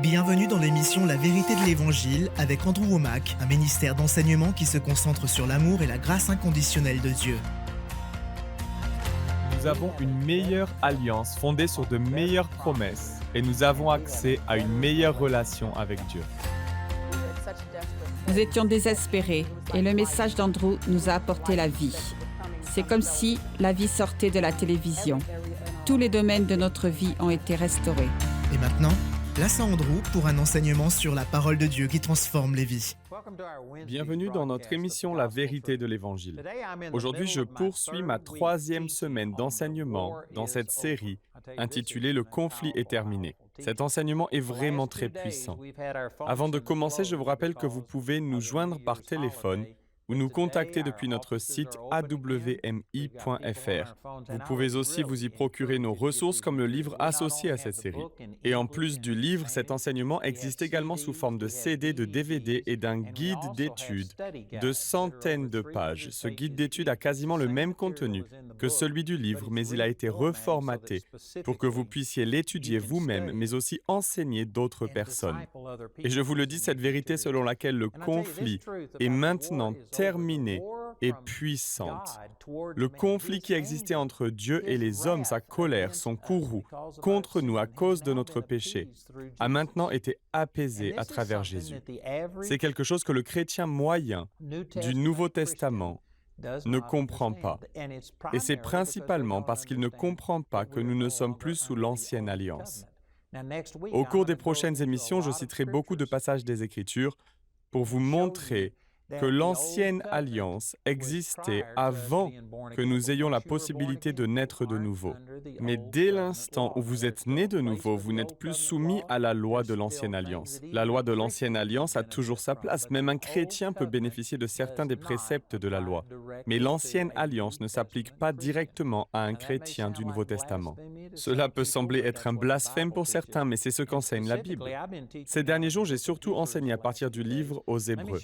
Bienvenue dans l'émission La vérité de l'Évangile avec Andrew Womack, un ministère d'enseignement qui se concentre sur l'amour et la grâce inconditionnelle de Dieu. Nous avons une meilleure alliance fondée sur de meilleures promesses et nous avons accès à une meilleure relation avec Dieu. Nous étions désespérés et le message d'Andrew nous a apporté la vie. C'est comme si la vie sortait de la télévision. Tous les domaines de notre vie ont été restaurés. Et maintenant, place à Andrew pour un enseignement sur la parole de Dieu qui transforme les vies. Bienvenue dans notre émission La vérité de l'Évangile. Aujourd'hui, je poursuis ma 3e semaine d'enseignement dans cette série intitulée Le conflit est terminé. Cet enseignement est vraiment très puissant. Avant de commencer, je vous rappelle que vous pouvez nous joindre par téléphone ou nous contacter depuis notre site awmi.fr. Vous pouvez aussi vous y procurer nos ressources comme le livre associé à cette série. Et en plus du livre, cet enseignement existe également sous forme de CD, de DVD et d'un guide d'études de centaines de pages. Ce guide d'études a quasiment le même contenu que celui du livre, mais il a été reformaté pour que vous puissiez l'étudier vous-même, mais aussi enseigner d'autres personnes. Et je vous le dis, cette vérité selon laquelle le conflit est maintenant terminée et puissante. Le conflit qui existait entre Dieu et les hommes, sa colère, son courroux, contre nous à cause de notre péché, a maintenant été apaisé à travers Jésus. C'est quelque chose que le chrétien moyen du Nouveau Testament ne comprend pas. Et c'est principalement parce qu'il ne comprend pas que nous ne sommes plus sous l'Ancienne Alliance. Au cours des prochaines émissions, je citerai beaucoup de passages des Écritures pour vous montrer que l'Ancienne Alliance existait avant que nous ayons la possibilité de naître de nouveau. Mais dès l'instant où vous êtes né de nouveau, vous n'êtes plus soumis à la loi de l'Ancienne Alliance. La loi de l'Ancienne Alliance a toujours sa place. Même un chrétien peut bénéficier de certains des préceptes de la loi. Mais l'Ancienne Alliance ne s'applique pas directement à un chrétien du Nouveau Testament. Cela peut sembler être un blasphème pour certains, mais c'est ce qu'enseigne la Bible. Ces derniers jours, j'ai surtout enseigné à partir du livre aux Hébreux.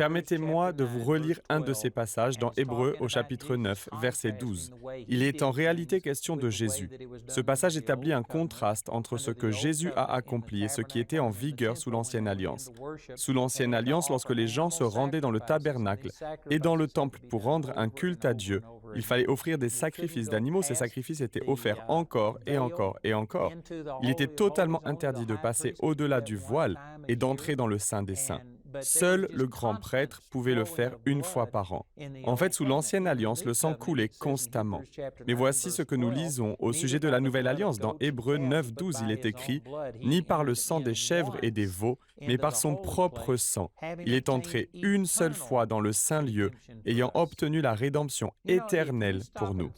Permettez-moi de vous relire un de ces passages dans Hébreux au chapitre 9, verset 12. Il est en réalité question de Jésus. Ce passage établit un contraste entre ce que Jésus a accompli et ce qui était en vigueur sous l'Ancienne Alliance. Sous l'Ancienne Alliance, lorsque les gens se rendaient dans le tabernacle et dans le temple pour rendre un culte à Dieu, il fallait offrir des sacrifices d'animaux. Ces sacrifices étaient offerts encore et encore et encore. Il était totalement interdit de passer au-delà du voile et d'entrer dans le Saint des Saints. Seul le grand prêtre pouvait le faire une fois par an. En fait, sous l'Ancienne Alliance, le sang coulait constamment. Mais voici ce que nous lisons au sujet de la Nouvelle Alliance. Dans Hébreux 9, 12, il est écrit « Ni par le sang des chèvres et des veaux, mais par son propre sang. Il est entré une seule fois dans le saint lieu, ayant obtenu la rédemption éternelle pour nous. »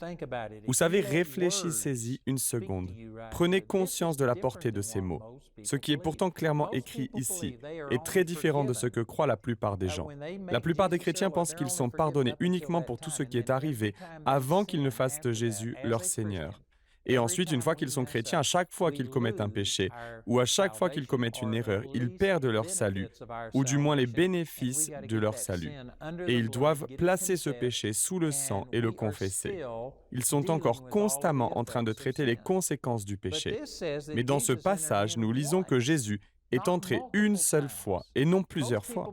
Vous savez, réfléchissez-y une seconde. Prenez conscience de la portée de ces mots. Ce qui est pourtant clairement écrit ici est très différent de ce que croient la plupart des gens. La plupart des chrétiens pensent qu'ils sont pardonnés uniquement pour tout ce qui est arrivé avant qu'ils ne fassent de Jésus leur Seigneur. Et ensuite, une fois qu'ils sont chrétiens, à chaque fois qu'ils commettent un péché ou à chaque fois qu'ils commettent une erreur, ils perdent leur salut, ou du moins les bénéfices de leur salut. Et ils doivent placer ce péché sous le sang et le confesser. Ils sont encore constamment en train de traiter les conséquences du péché. Mais dans ce passage, nous lisons que Jésus est entré une seule fois et non plusieurs fois.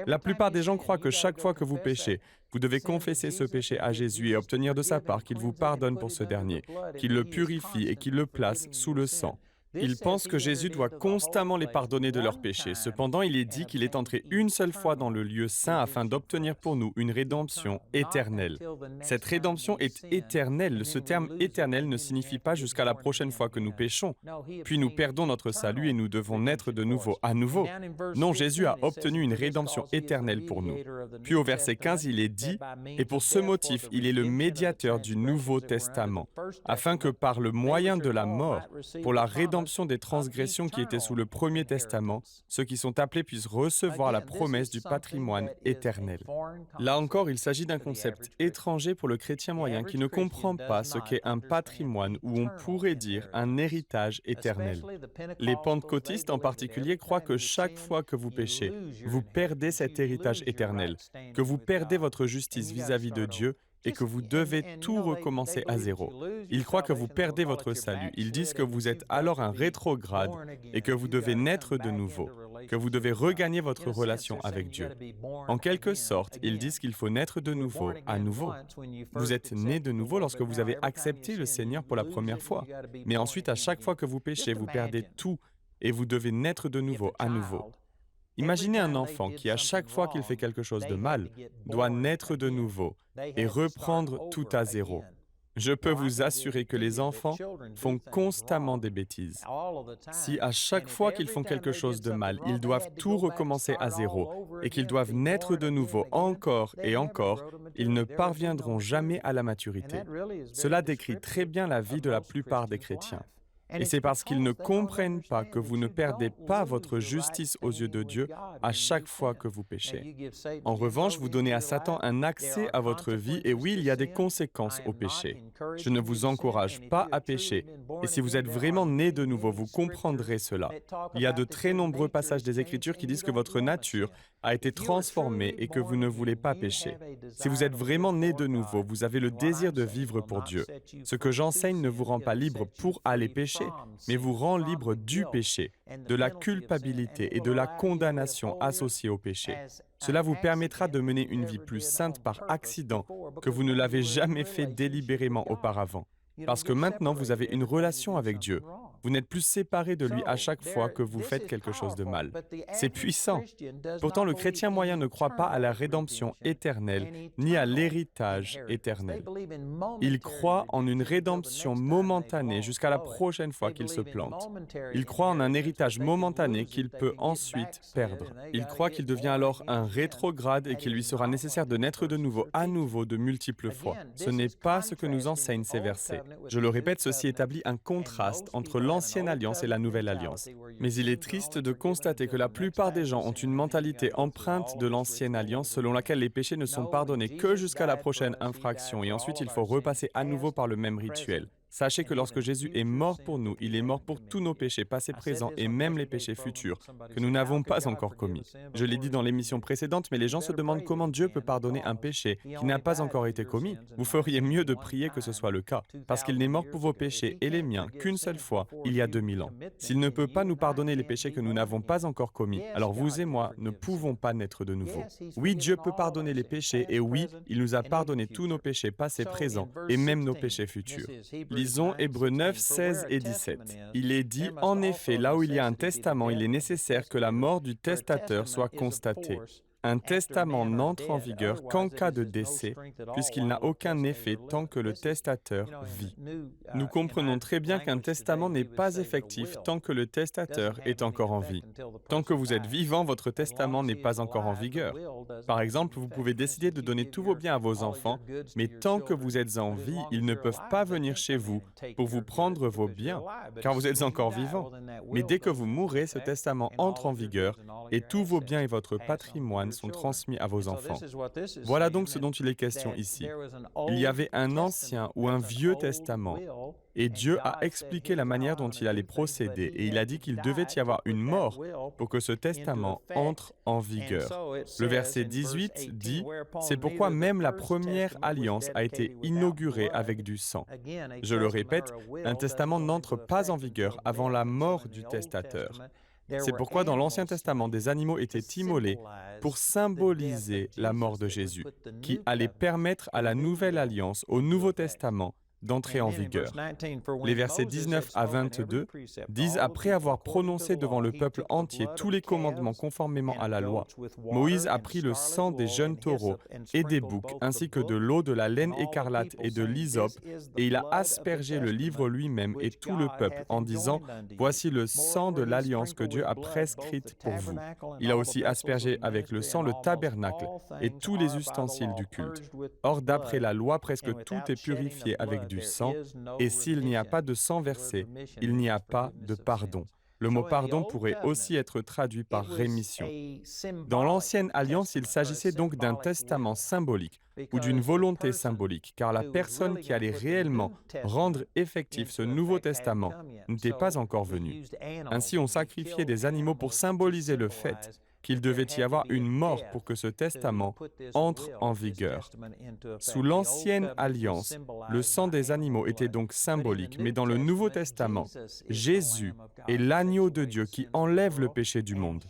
La plupart des gens croient que chaque fois que vous péchez, vous devez confesser ce péché à Jésus et obtenir de sa part qu'il vous pardonne pour ce dernier, qu'il le purifie et qu'il le place sous le sang. Ils pensent que Jésus doit constamment les pardonner de leurs péchés. Cependant, il est dit qu'il est entré une seule fois dans le lieu saint afin d'obtenir pour nous une rédemption éternelle. Cette rédemption est éternelle. Ce terme éternel ne signifie pas jusqu'à la prochaine fois que nous péchons, puis nous perdons notre salut et nous devons naître de nouveau, à nouveau. Non, Jésus a obtenu une rédemption éternelle pour nous. Puis au verset 15, il est dit « Et pour ce motif, il est le médiateur du Nouveau Testament, afin que par le moyen de la mort, pour la rédemption des transgressions qui étaient sous le Premier Testament, ceux qui sont appelés puissent recevoir la promesse du patrimoine éternel. » Là encore, il s'agit d'un concept étranger pour le chrétien moyen qui ne comprend pas ce qu'est un patrimoine ou on pourrait dire un héritage éternel. Les pentecôtistes en particulier croient que chaque fois que vous péchez, vous perdez cet héritage éternel, que vous perdez votre justice vis-à-vis de Dieu et que vous devez tout recommencer à zéro. Ils croient que vous perdez votre salut. Ils disent que vous êtes alors un rétrograde et que vous devez naître de nouveau, que vous devez regagner votre relation avec Dieu. En quelque sorte, ils disent qu'il faut naître de nouveau, à nouveau. Vous êtes né de nouveau lorsque vous avez accepté le Seigneur pour la première fois. Mais ensuite, à chaque fois que vous péchez, vous perdez tout et vous devez naître de nouveau, à nouveau. Imaginez un enfant qui, à chaque fois qu'il fait quelque chose de mal, doit naître de nouveau et reprendre tout à zéro. Je peux vous assurer que les enfants font constamment des bêtises. Si à chaque fois qu'ils font quelque chose de mal, ils doivent tout recommencer à zéro et qu'ils doivent naître de nouveau encore et encore, ils ne parviendront jamais à la maturité. Cela décrit très bien la vie de la plupart des chrétiens. Et c'est parce qu'ils ne comprennent pas que vous ne perdez pas votre justice aux yeux de Dieu à chaque fois que vous péchez. En revanche, vous donnez à Satan un accès à votre vie et oui, il y a des conséquences au péché. Je ne vous encourage pas à pécher. Et si vous êtes vraiment né de nouveau, vous comprendrez cela. Il y a de très nombreux passages des Écritures qui disent que votre nature a été transformée et que vous ne voulez pas pécher. Si vous êtes vraiment né de nouveau, vous avez le désir de vivre pour Dieu. Ce que j'enseigne ne vous rend pas libre pour aller pécher, mais vous rend libre du péché, de la culpabilité et de la condamnation associée au péché. Cela vous permettra de mener une vie plus sainte par accident que vous ne l'avez jamais fait délibérément auparavant. Parce que maintenant, vous avez une relation avec Dieu. Vous n'êtes plus séparé de lui à chaque fois que vous faites quelque chose de mal. C'est puissant. Pourtant, le chrétien moyen ne croit pas à la rédemption éternelle ni à l'héritage éternel. Il croit en une rédemption momentanée jusqu'à la prochaine fois qu'il se plante. Il croit en un héritage momentané qu'il peut ensuite perdre. Il croit qu'il devient alors un rétrograde et qu'il lui sera nécessaire de naître de nouveau, à nouveau, de multiples fois. Ce n'est pas ce que nous enseignent ces versets. Je le répète, ceci établit un contraste entre l'ancienne alliance et la nouvelle alliance. Mais il est triste de constater que la plupart des gens ont une mentalité empreinte de l'ancienne alliance selon laquelle les péchés ne sont pardonnés que jusqu'à la prochaine infraction et ensuite il faut repasser à nouveau par le même rituel. Sachez que lorsque Jésus est mort pour nous, il est mort pour tous nos péchés passés, présents et même les péchés futurs que nous n'avons pas encore commis. Je l'ai dit dans l'émission précédente, mais les gens se demandent comment Dieu peut pardonner un péché qui n'a pas encore été commis. Vous feriez mieux de prier que ce soit le cas, parce qu'il n'est mort pour vos péchés et les miens qu'une seule fois, il y a 2000 ans. S'il ne peut pas nous pardonner les péchés que nous n'avons pas encore commis, alors vous et moi ne pouvons pas naître de nouveau. Oui, Dieu peut pardonner les péchés et oui, il nous a pardonné tous nos péchés passés, présents et même nos péchés futurs. Lisons Hébreux 9, 16 et 17. Il est dit, en effet, là où il y a un testament, il est nécessaire que la mort du testateur soit constatée. Un testament n'entre en vigueur qu'en cas de décès, puisqu'il n'a aucun effet tant que le testateur vit. Nous comprenons très bien qu'un testament n'est pas effectif tant que le testateur est encore en vie. Tant que vous êtes vivant, votre testament n'est pas encore en vigueur. Par exemple, vous pouvez décider de donner tous vos biens à vos enfants, mais tant que vous êtes en vie, ils ne peuvent pas venir chez vous pour vous prendre vos biens, car vous êtes encore vivant. Mais dès que vous mourrez, ce testament entre en vigueur et tous vos biens et votre patrimoine sont transmis à vos enfants. Voilà donc ce dont il est question ici. Il y avait un ancien ou un vieux testament, et Dieu a expliqué la manière dont il allait procéder, et il a dit qu'il devait y avoir une mort pour que ce testament entre en vigueur. Le verset 18 dit « C'est pourquoi même la première alliance a été inaugurée avec du sang. » Je le répète, un testament n'entre pas en vigueur avant la mort du testateur. C'est pourquoi dans l'Ancien Testament, des animaux étaient immolés pour symboliser la mort de Jésus, qui allait permettre à la Nouvelle Alliance, au Nouveau Testament, d'entrer en vigueur. Les versets 19 à 22 disent « Après avoir prononcé devant le peuple entier tous les commandements conformément à la loi, Moïse a pris le sang des jeunes taureaux et des boucs, ainsi que de l'eau de la laine écarlate et de l'hysope, et il a aspergé le livre lui-même et tout le peuple en disant « Voici le sang de l'alliance que Dieu a prescrite pour vous. » Il a aussi aspergé avec le sang le tabernacle et tous les ustensiles du culte. Or, d'après la loi, presque tout est purifié avec du sang, et s'il n'y a pas de sang versé, il n'y a pas de pardon. Le mot pardon pourrait aussi être traduit par rémission. Dans l'Ancienne Alliance, il s'agissait donc d'un testament symbolique ou d'une volonté symbolique, car la personne qui allait réellement rendre effectif ce Nouveau Testament n'était pas encore venue. Ainsi, on sacrifiait des animaux pour symboliser le fait qu'il devait y avoir une mort pour que ce testament entre en vigueur. Sous l'Ancienne Alliance, le sang des animaux était donc symbolique, mais dans le Nouveau Testament, Jésus est l'agneau de Dieu qui enlève le péché du monde.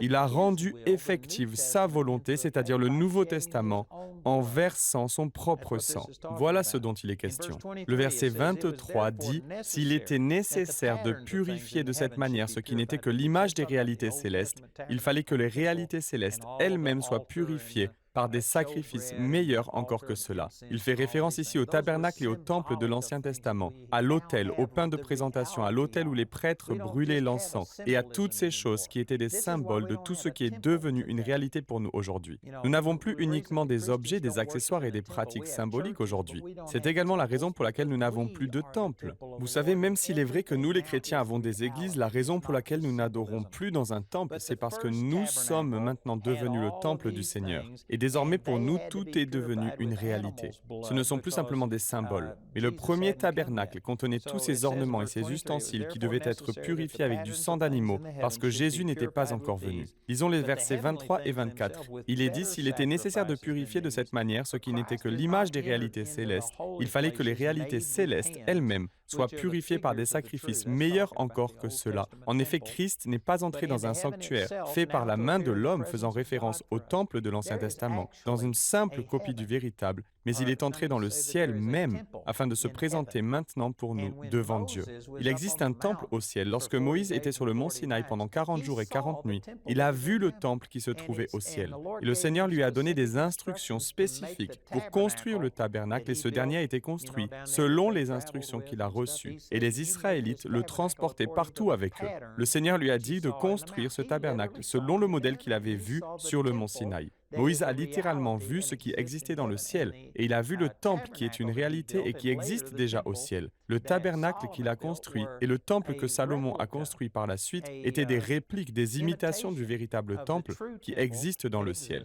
Il a rendu effective sa volonté, c'est-à-dire le Nouveau Testament, en versant son propre sang. Voilà ce dont il est question. Le verset 23 dit « S'il était nécessaire de purifier de cette manière ce qui n'était que l'image des réalités célestes, il fallait que les réalités célestes elles-mêmes soient purifiées par des sacrifices meilleurs encore que cela. » Il fait référence ici au tabernacle et au temple de l'Ancien Testament, à l'autel, au pain de présentation, à l'autel où les prêtres brûlaient l'encens, et à toutes ces choses qui étaient des symboles de tout ce qui est devenu une réalité pour nous aujourd'hui. Nous n'avons plus uniquement des objets, des accessoires et des pratiques symboliques aujourd'hui. C'est également la raison pour laquelle nous n'avons plus de temple. Vous savez, même s'il est vrai que nous les chrétiens avons des églises, la raison pour laquelle nous n'adorons plus dans un temple, c'est parce que nous sommes maintenant devenus le temple du Seigneur. Et désormais, pour nous, tout est devenu une réalité. Ce ne sont plus simplement des symboles. Mais le premier tabernacle contenait tous ces ornements et ces ustensiles qui devaient être purifiés avec du sang d'animaux parce que Jésus n'était pas encore venu. Lisons les versets 23 et 24. Il est dit, s'il était nécessaire de purifier de cette manière ce qui n'était que l'image des réalités célestes, il fallait que les réalités célestes elles-mêmes soient purifiées par des sacrifices meilleurs encore que ceux-là. En effet, Christ n'est pas entré dans un sanctuaire fait par la main de l'homme, faisant référence au temple de l'Ancien Testament, dans une simple copie du véritable, mais il est entré dans le ciel même afin de se présenter maintenant pour nous devant Dieu. Il existe un temple au ciel. Lorsque Moïse était sur le mont Sinaï pendant 40 jours et 40 nuits, il a vu le temple qui se trouvait au ciel. Et le Seigneur lui a donné des instructions spécifiques pour construire le tabernacle, et ce dernier a été construit selon les instructions qu'il a reçues. Et les Israélites le transportaient partout avec eux. Le Seigneur lui a dit de construire ce tabernacle selon le modèle qu'il avait vu sur le mont Sinaï. Moïse a littéralement vu ce qui existait dans le ciel, et il a vu le temple qui est une réalité et qui existe déjà au ciel. Le tabernacle qu'il a construit et le temple que Salomon a construit par la suite étaient des répliques, des imitations du véritable temple qui existe dans le ciel.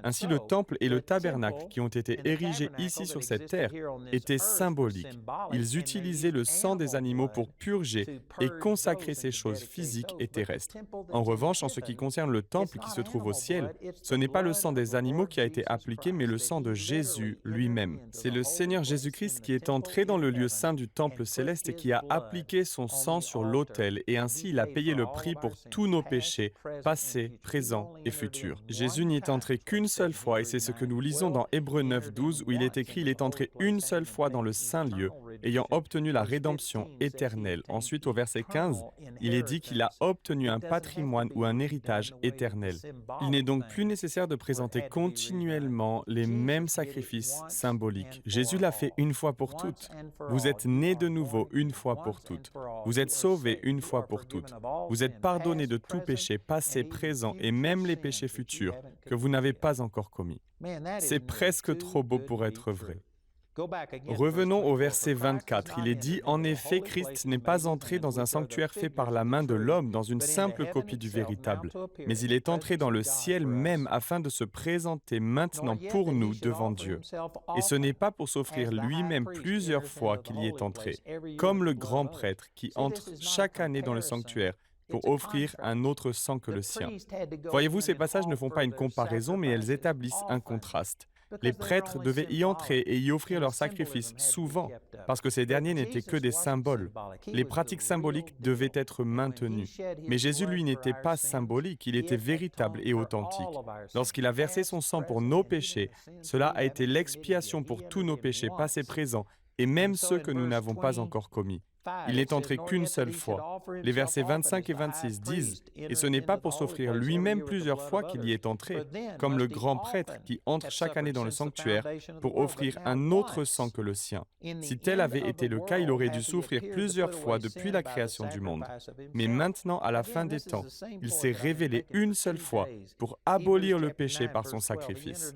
Ainsi, le temple et le tabernacle qui ont été érigés ici sur cette terre étaient symboliques. Ils utilisaient le sang des animaux pour purger et consacrer ces choses physiques et terrestres. En revanche, en ce qui concerne le temple qui se trouve au ciel, ce n'est pas le sang des animaux qui a été appliqué, mais le sang de Jésus lui-même. C'est le Seigneur Jésus-Christ qui est entré dans le lieu saint du temple céleste et qui a appliqué son sang sur l'autel, et ainsi il a payé le prix pour tous nos péchés, passés, présents et futurs. Jésus n'y est entré qu'une seule fois, et c'est ce que nous lisons dans Hébreux 9, 12, où il est écrit « Il est entré une seule fois dans le saint lieu, ayant obtenu la rédemption éternelle. » Ensuite, au verset 15, il est dit qu'il a obtenu un patrimoine ou un héritage éternel. Il n'est donc plus nécessaire de présenter continuellement les mêmes sacrifices symboliques. Jésus l'a fait une fois pour toutes. Vous êtes nés de nouveau une fois pour toutes. Vous êtes sauvés une fois pour toutes. Vous êtes pardonnés de tout péché passé, présent et même les péchés futurs que vous n'avez pas encore commis. C'est presque trop beau pour être vrai. Revenons au verset 24. Il est dit « En effet, Christ n'est pas entré dans un sanctuaire fait par la main de l'homme, dans une simple copie du véritable, mais il est entré dans le ciel même afin de se présenter maintenant pour nous devant Dieu. Et ce n'est pas pour s'offrir lui-même plusieurs fois qu'il y est entré, comme le grand prêtre qui entre chaque année dans le sanctuaire pour offrir un autre sang que le sien. » Voyez-vous, ces passages ne font pas une comparaison, mais elles établissent un contraste. Les prêtres devaient y entrer et y offrir leurs sacrifices souvent, parce que ces derniers n'étaient que des symboles. Les pratiques symboliques devaient être maintenues. Mais Jésus, lui, n'était pas symbolique, il était véritable et authentique. Lorsqu'il a versé son sang pour nos péchés, cela a été l'expiation pour tous nos péchés, passés, présents, et même ceux que nous n'avons pas encore commis. Il n'est entré qu'une seule fois. Les versets 25 et 26 disent « Et ce n'est pas pour s'offrir lui-même plusieurs fois qu'il y est entré, comme le grand prêtre qui entre chaque année dans le sanctuaire pour offrir un autre sang que le sien. Si tel avait été le cas, il aurait dû souffrir plusieurs fois depuis la création du monde. Mais maintenant, à la fin des temps, il s'est révélé une seule fois pour abolir le péché par son sacrifice. »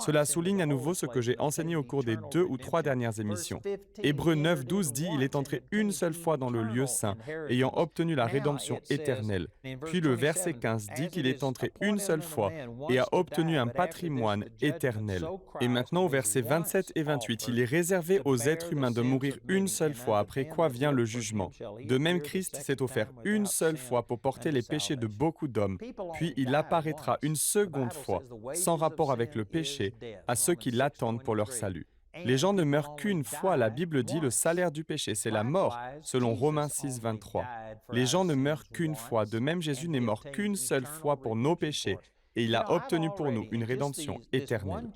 Cela souligne à nouveau ce que j'ai enseigné au cours des 2 ou 3 dernières émissions. Hébreux 9, 12 dit « Il est entré une une seule fois dans le lieu saint, ayant obtenu la rédemption éternelle. Puis le verset 15 dit qu'il est entré une seule fois et a obtenu un patrimoine éternel. Et maintenant au verset 27 et 28, il est réservé aux êtres humains de mourir une seule fois, après quoi vient le jugement. De même, Christ s'est offert une seule fois pour porter les péchés de beaucoup d'hommes, puis il apparaîtra une seconde fois, sans rapport avec le péché, à ceux qui l'attendent pour leur salut. Les gens ne meurent qu'une fois, la Bible dit le salaire du péché, c'est la mort, selon Romains 6, 23. Les gens ne meurent qu'une fois, de même Jésus n'est mort qu'une seule fois pour nos péchés, et il a obtenu pour nous une rédemption éternelle.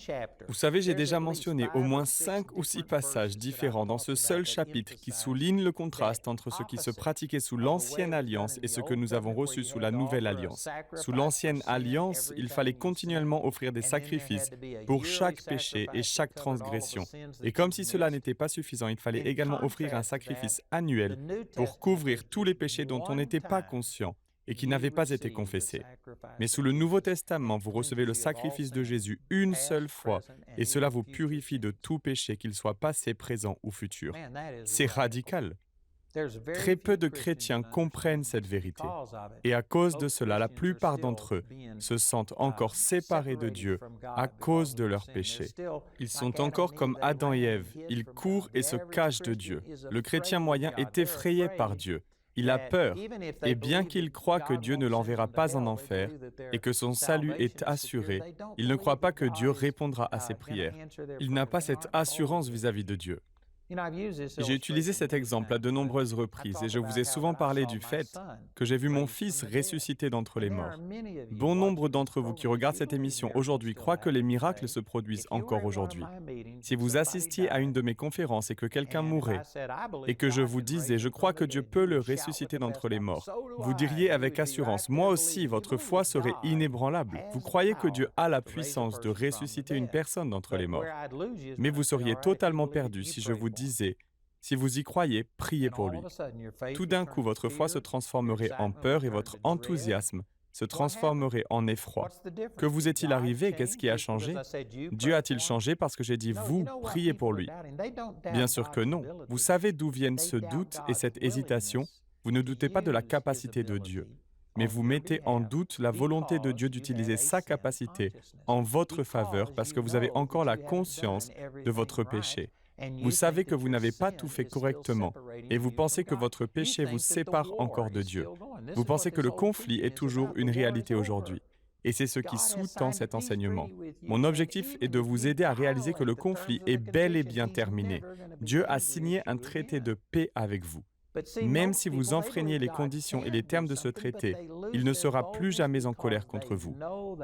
Vous savez, j'ai déjà mentionné au moins 5 ou 6 passages différents dans ce seul chapitre qui soulignent le contraste entre ce qui se pratiquait sous l'Ancienne Alliance et ce que nous avons reçu sous la Nouvelle Alliance. Sous l'Ancienne Alliance, il fallait continuellement offrir des sacrifices pour chaque péché et chaque transgression. Et comme si cela n'était pas suffisant, il fallait également offrir un sacrifice annuel pour couvrir tous les péchés dont on n'était pas conscient et qui n'avaient pas été confessés. Mais sous le Nouveau Testament, vous recevez le sacrifice de Jésus une seule fois, et cela vous purifie de tout péché, qu'il soit passé, présent ou futur. C'est radical. Très peu de chrétiens comprennent cette vérité, et à cause de cela, la plupart d'entre eux se sentent encore séparés de Dieu à cause de leurs péchés. Ils sont encore comme Adam et Ève, ils courent et se cachent de Dieu. Le chrétien moyen est effrayé par Dieu. Il a peur, et bien qu'il croit que Dieu ne l'enverra pas en enfer et que son salut est assuré, il ne croit pas que Dieu répondra à ses prières. Il n'a pas cette assurance vis-à-vis de Dieu. J'ai utilisé cet exemple à de nombreuses reprises et je vous ai souvent parlé du fait que j'ai vu mon fils ressusciter d'entre les morts. Bon nombre d'entre vous qui regardent cette émission aujourd'hui croient que les miracles se produisent encore aujourd'hui. Si vous assistiez à une de mes conférences et que quelqu'un mourait et que je vous disais « Je crois que Dieu peut le ressusciter d'entre les morts », vous diriez avec assurance « Moi aussi, votre foi serait inébranlable. Vous croyez que Dieu a la puissance de ressusciter une personne d'entre les morts. Mais vous seriez totalement perdu si je vous disais, si vous y croyez, priez pour lui. Tout d'un coup, votre foi se transformerait en peur et votre enthousiasme se transformerait en effroi. Que vous est-il arrivé? Qu'est-ce qui a changé? Dieu a-t-il changé parce que j'ai dit « vous, priez pour lui » ? Bien sûr que non. Vous savez d'où viennent ce doute et cette hésitation? Vous ne doutez pas de la capacité de Dieu, mais vous mettez en doute la volonté de Dieu d'utiliser sa capacité en votre faveur parce que vous avez encore la conscience de votre péché. Vous savez que vous n'avez pas tout fait correctement et vous pensez que votre péché vous sépare encore de Dieu. Vous pensez que le conflit est toujours une réalité aujourd'hui. Et c'est ce qui sous-tend cet enseignement. Mon objectif est de vous aider à réaliser que le conflit est bel et bien terminé. Dieu a signé un traité de paix avec vous. Même si vous enfreignez les conditions et les termes de ce traité, il ne sera plus jamais en colère contre vous.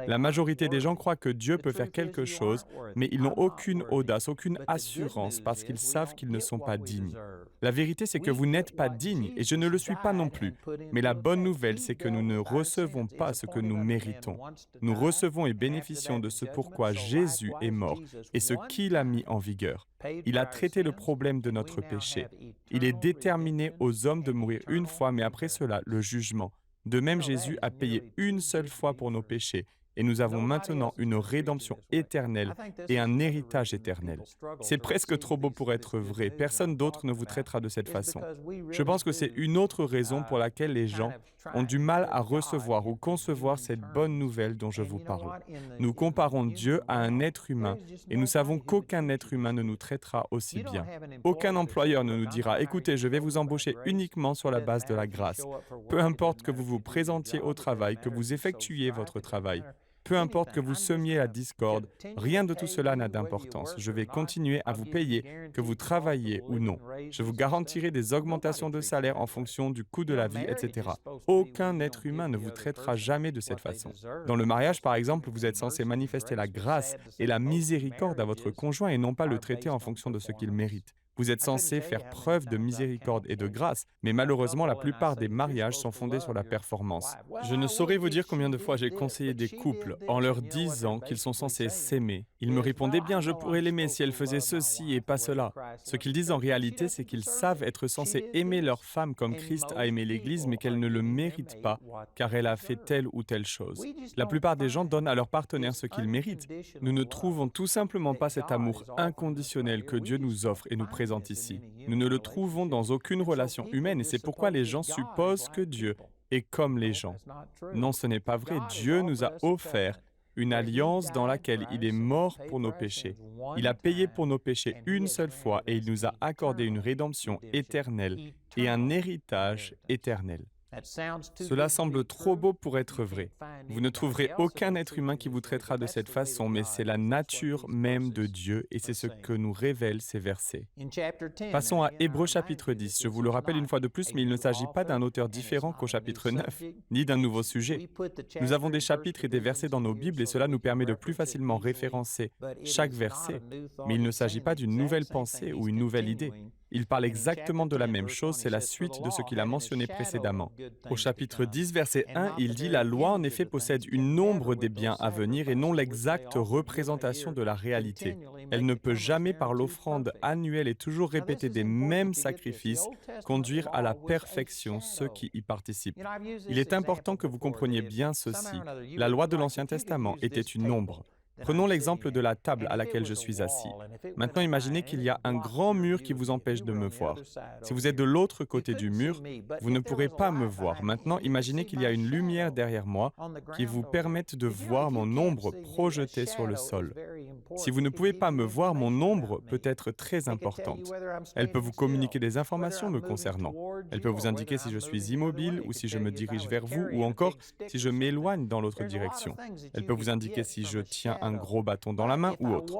La majorité des gens croient que Dieu peut faire quelque chose, mais ils n'ont aucune audace, aucune assurance parce qu'ils savent qu'ils ne sont pas dignes. La vérité, c'est que vous n'êtes pas dignes et je ne le suis pas non plus. Mais la bonne nouvelle, c'est que nous ne recevons pas ce que nous méritons. Nous recevons et bénéficions de ce pourquoi Jésus est mort et ce qu'il a mis en vigueur. Il a traité le problème de notre péché. Il est déterminé aux hommes de mourir une fois, mais après cela, le jugement. De même, Jésus a payé une seule fois pour nos péchés, et nous avons maintenant une rédemption éternelle et un héritage éternel. C'est presque trop beau pour être vrai. Personne d'autre ne vous traitera de cette façon. Je pense que c'est une autre raison pour laquelle les gens ont du mal à recevoir ou concevoir cette bonne nouvelle dont je vous parle. Nous comparons Dieu à un être humain et nous savons qu'aucun être humain ne nous traitera aussi bien. Aucun employeur ne nous dira « Écoutez, je vais vous embaucher uniquement sur la base de la grâce. Peu importe que vous vous présentiez au travail, que vous effectuiez votre travail. Peu importe que vous semiez la discorde, rien de tout cela n'a d'importance. Je vais continuer à vous payer, que vous travailliez ou non. Je vous garantirai des augmentations de salaire en fonction du coût de la vie, etc. Aucun être humain ne vous traitera jamais de cette façon. Dans le mariage, par exemple, vous êtes censé manifester la grâce et la miséricorde à votre conjoint et non pas le traiter en fonction de ce qu'il mérite. Vous êtes censé faire preuve de miséricorde et de grâce, mais malheureusement, la plupart des mariages sont fondés sur la performance. Je ne saurais vous dire combien de fois j'ai conseillé des couples en leur disant qu'ils sont censés s'aimer. Ils me répondaient bien, je pourrais l'aimer si elle faisait ceci et pas cela. Ce qu'ils disent en réalité, c'est qu'ils savent être censés aimer leur femme comme Christ a aimé l'Église, mais qu'elle ne le mérite pas, car elle a fait telle ou telle chose. La plupart des gens donnent à leur partenaire ce qu'ils méritent. Nous ne trouvons tout simplement pas cet amour inconditionnel que Dieu nous offre et nous présente présente ici. Nous ne le trouvons dans aucune relation humaine et c'est pourquoi les gens supposent que Dieu est comme les gens. Non, ce n'est pas vrai. Dieu nous a offert une alliance dans laquelle il est mort pour nos péchés. Il a payé pour nos péchés une seule fois et il nous a accordé une rédemption éternelle et un héritage éternel. Cela semble trop beau pour être vrai. Vous ne trouverez aucun être humain qui vous traitera de cette façon, mais c'est la nature même de Dieu et c'est ce que nous révèlent ces versets. Passons à Hébreux chapitre 10. Je vous le rappelle une fois de plus, mais il ne s'agit pas d'un auteur différent qu'au chapitre 9, ni d'un nouveau sujet. Nous avons des chapitres et des versets dans nos Bibles et cela nous permet de plus facilement référencer chaque verset, mais il ne s'agit pas d'une nouvelle pensée ou une nouvelle idée. Il parle exactement de la même chose, c'est la suite de ce qu'il a mentionné précédemment. Au chapitre 10, verset 1, il dit « La loi en effet possède une ombre des biens à venir et non l'exacte représentation de la réalité. Elle ne peut jamais par l'offrande annuelle et toujours répétée des mêmes sacrifices conduire à la perfection ceux qui y participent. » Il est important que vous compreniez bien ceci. La loi de l'Ancien Testament était une ombre. Prenons l'exemple de la table à laquelle je suis assis. Maintenant, imaginez qu'il y a un grand mur qui vous empêche de me voir. Si vous êtes de l'autre côté du mur, vous ne pourrez pas me voir. Maintenant, imaginez qu'il y a une lumière derrière moi qui vous permette de voir mon ombre projetée sur le sol. Si vous ne pouvez pas me voir, mon ombre peut être très importante. Elle peut vous communiquer des informations me concernant. Elle peut vous indiquer si je suis immobile ou si je me dirige vers vous ou encore si je m'éloigne dans l'autre direction. Elle peut vous indiquer si je tiens un gros bâton dans la main ou autre.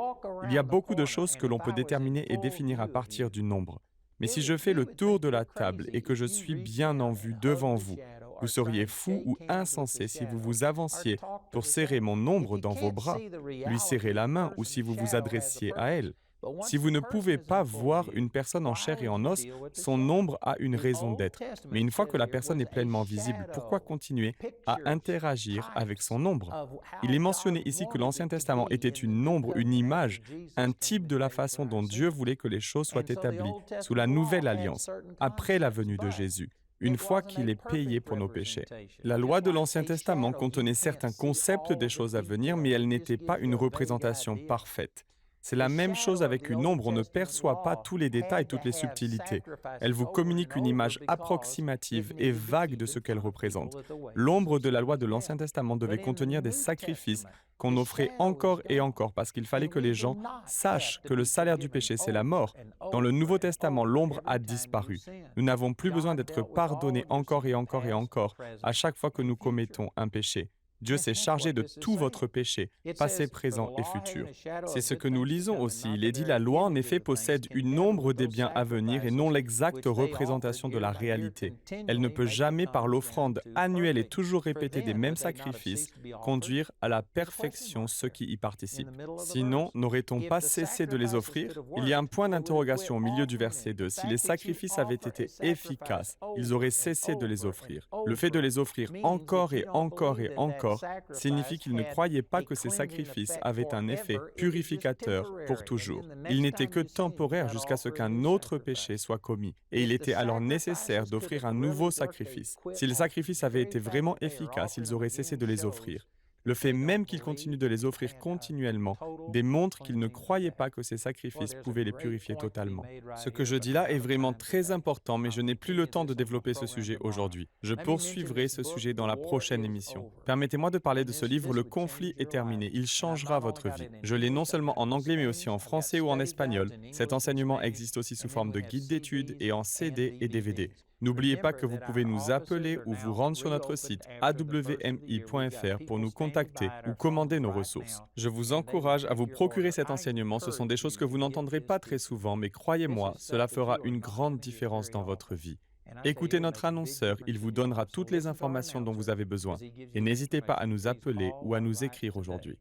Il y a beaucoup de choses que l'on peut déterminer et définir à partir du nombre. Mais si je fais le tour de la table et que je suis bien en vue devant vous, vous seriez fou ou insensé si vous vous avanciez pour serrer mon ombre dans vos bras, lui serrer la main ou si vous vous adressiez à elle. Si vous ne pouvez pas voir une personne en chair et en os, son ombre a une raison d'être. Mais une fois que la personne est pleinement visible, pourquoi continuer à interagir avec son ombre? Il est mentionné ici que l'Ancien Testament était une ombre, une image, un type de la façon dont Dieu voulait que les choses soient établies sous la nouvelle alliance, après la venue de Jésus, une fois qu'il est payé pour nos péchés. La loi de l'Ancien Testament contenait certains concepts des choses à venir, mais elle n'était pas une représentation parfaite. C'est la même chose avec une ombre, on ne perçoit pas tous les détails, toutes les subtilités. Elle vous communique une image approximative et vague de ce qu'elle représente. L'ombre de la loi de l'Ancien Testament devait contenir des sacrifices qu'on offrait encore et encore parce qu'il fallait que les gens sachent que le salaire du péché, c'est la mort. Dans le Nouveau Testament, l'ombre a disparu. Nous n'avons plus besoin d'être pardonnés encore et encore et encore à chaque fois que nous commettons un péché. Dieu s'est chargé de tout votre péché, passé, présent et futur. C'est ce que nous lisons aussi. Il est dit, la loi en effet possède une ombre des biens à venir et non l'exacte représentation de la réalité. Elle ne peut jamais, par l'offrande annuelle et toujours répétée des mêmes sacrifices, conduire à la perfection ceux qui y participent. Sinon, n'aurait-on pas cessé de les offrir? Il y a un point d'interrogation au milieu du verset 2. Si les sacrifices avaient été efficaces, ils auraient cessé de les offrir. Le fait de les offrir encore et encore et encore signifie qu'ils ne croyaient pas que ces sacrifices avaient un effet purificateur pour toujours. Ils n'étaient que temporaires jusqu'à ce qu'un autre péché soit commis, et il était alors nécessaire d'offrir un nouveau sacrifice. Si les sacrifices avaient été vraiment efficaces, ils auraient cessé de les offrir. Le fait même qu'ils continuent de les offrir continuellement démontre qu'ils ne croyaient pas que ces sacrifices pouvaient les purifier totalement. Ce que je dis là est vraiment très important, mais je n'ai plus le temps de développer ce sujet aujourd'hui. Je poursuivrai ce sujet dans la prochaine émission. Permettez-moi de parler de ce livre « Le conflit est terminé ». Il changera votre vie. Je l'ai non seulement en anglais, mais aussi en français ou en espagnol. Cet enseignement existe aussi sous forme de guide d'études et en CD et DVD. N'oubliez pas que vous pouvez nous appeler ou vous rendre sur notre site awmi.fr pour nous contacter ou commander nos ressources. Je vous encourage à vous procurer cet enseignement. Ce sont des choses que vous n'entendrez pas très souvent, mais croyez-moi, cela fera une grande différence dans votre vie. Écoutez notre annonceur, il vous donnera toutes les informations dont vous avez besoin. Et n'hésitez pas à nous appeler ou à nous écrire aujourd'hui.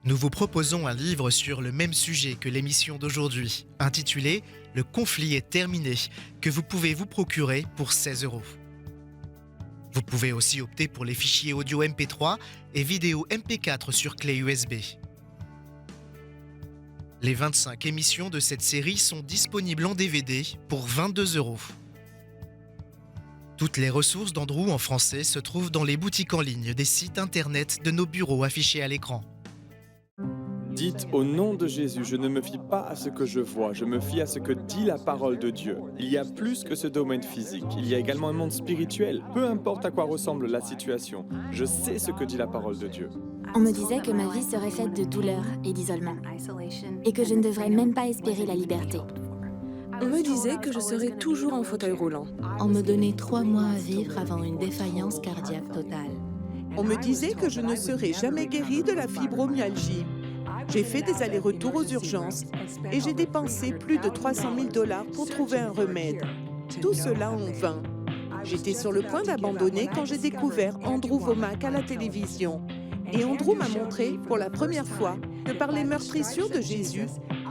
Nous vous proposons un livre sur le même sujet que l'émission d'aujourd'hui, intitulé « Le conflit est terminé », que vous pouvez vous procurer pour 16 €. Vous pouvez aussi opter pour les fichiers audio MP3 et vidéo MP4 sur clé USB. Les 25 émissions de cette série sont disponibles en DVD pour 22 €. Toutes les ressources d'Andrew en français se trouvent dans les boutiques en ligne des sites internet de nos bureaux affichés à l'écran. Dites au nom de Jésus, je ne me fie pas à ce que je vois, je me fie à ce que dit la parole de Dieu. Il y a plus que ce domaine physique, il y a également un monde spirituel. Peu importe à quoi ressemble la situation, je sais ce que dit la parole de Dieu. On me disait que ma vie serait faite de douleur et d'isolement, et que je ne devrais même pas espérer la liberté. On me disait que je serais toujours en fauteuil roulant. On me donnait 3 mois à vivre avant une défaillance cardiaque totale. On me disait que je ne serais jamais guérie de la fibromyalgie. J'ai fait des allers-retours aux urgences et j'ai dépensé plus de 300 000 $ pour trouver un remède. Tout cela en vain. J'étais sur le point d'abandonner quand j'ai découvert Andrew Wommack à la télévision. Et Andrew m'a montré pour la première fois que par les meurtrissures de Jésus,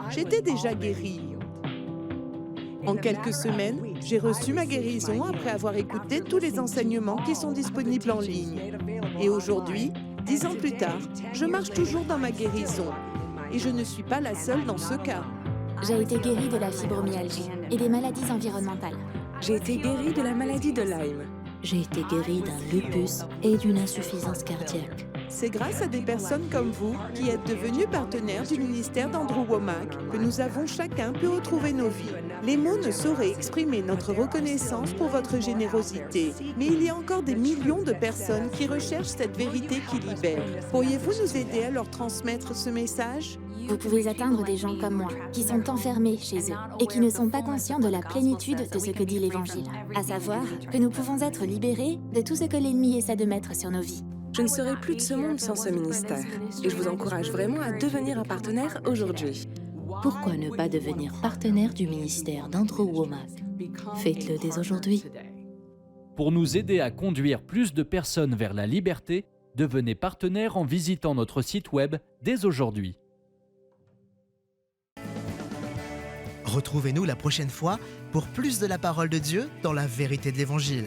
j'étais déjà guérie. En quelques semaines, j'ai reçu ma guérison après avoir écouté tous les enseignements qui sont disponibles en ligne. Et aujourd'hui, 10 ans plus tard, je marche toujours dans ma guérison. Et je ne suis pas la seule dans ce cas. J'ai été guérie de la fibromyalgie et des maladies environnementales. J'ai été guérie de la maladie de Lyme. J'ai été guérie d'un lupus et d'une insuffisance cardiaque. C'est grâce à des personnes comme vous qui êtes devenus partenaires du ministère d'Andrew Wommack que nous avons chacun pu retrouver nos vies. Les mots ne sauraient exprimer notre reconnaissance pour votre générosité, mais il y a encore des millions de personnes qui recherchent cette vérité qui libère. Pourriez-vous nous aider à leur transmettre ce message? Vous pouvez atteindre des gens comme moi, qui sont enfermés chez eux et qui ne sont pas conscients de la plénitude de ce que dit l'Évangile, à savoir que nous pouvons être libérés de tout ce que l'ennemi essaie de mettre sur nos vies. Je ne serai plus de ce monde sans ce ministère. Et je vous encourage vraiment à devenir un partenaire aujourd'hui. Pourquoi ne pas devenir partenaire du ministère d'Andrew Wommack? Faites-le dès aujourd'hui. Pour nous aider à conduire plus de personnes vers la liberté, devenez partenaire en visitant notre site web dès aujourd'hui. Retrouvez-nous la prochaine fois pour plus de la parole de Dieu dans la vérité de l'Évangile.